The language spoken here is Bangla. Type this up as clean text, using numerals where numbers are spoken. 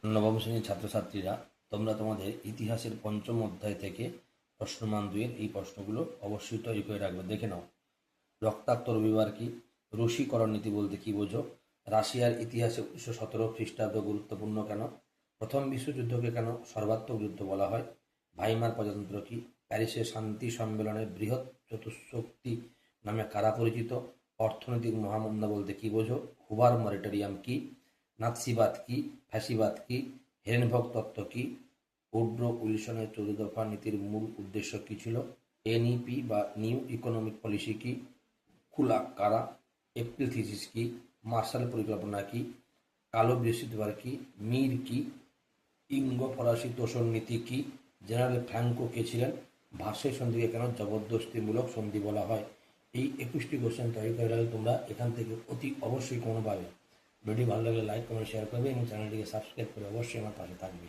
নবম শ্রেণীর ছাত্রছাত্রীরা, তোমরা তোমাদের ইতিহাসের পঞ্চম অধ্যায় থেকে প্রশ্নমান 2-এর এই প্রশ্নগুলো অবশ্যই তৈরি করে রাখবে। দেখে নাও। রক্তাক্ত রবিবার কি? রুশীকরণ নীতি বলতে কি বোঝো? রাশিয়ার ইতিহাসে 1917 খ্রিস্টাব্দ গুরুত্বপূর্ণ কেন? প্রথম বিশ্বযুদ্ধকে কেন সর্বাত্মক যুদ্ধ বলা হয়? ভাইমার প্রজাতন্ত্র কি? প্যারিসের শান্তি সম্মেলনের বৃহৎ চতুষ্শক্তি নামে কারা পরিচিত? অর্থনৈতিক মহামন্দা বলতে কি বোঝো? হুবার মরিটোরিয়াম কি? নাৎসিবাদ কি? ফ্যাসিবাদ কি? হেরেনবর্গ তত্ত্ব কি? উড্রো উইলসনের 14 দফা নীতির মূল উদ্দেশ্য কি ছিল? এনইপি বা নিউ ইকোনমিক পলিসি কি? খুলা কারা? এপ্রিল থিসিস কি? মার্শাল পরিকল্পনা কি? কালো বৃহস্পতিবার কি? মির কি? ইঙ্গো ফরাসি তোষণ নীতি কি? জেনারেল ফ্র্যাঙ্কো কে ছিলেন? ভার্সাই সন্ধিকে কেন জবরদস্তিমূলক সন্ধি বলা হয়? এই 21টি কোশ্চেন তৈরি করে রাখলে তোমরা এখান থেকে অতি অবশ্যই কোনো পাবে। ভিডিও ভালো লাগলে লাইক কমেন্ট শেয়ার করবে এবং চ্যানেলটিকে সাবস্ক্রাইব করে অবশ্যই আমার পাশে থাকবে।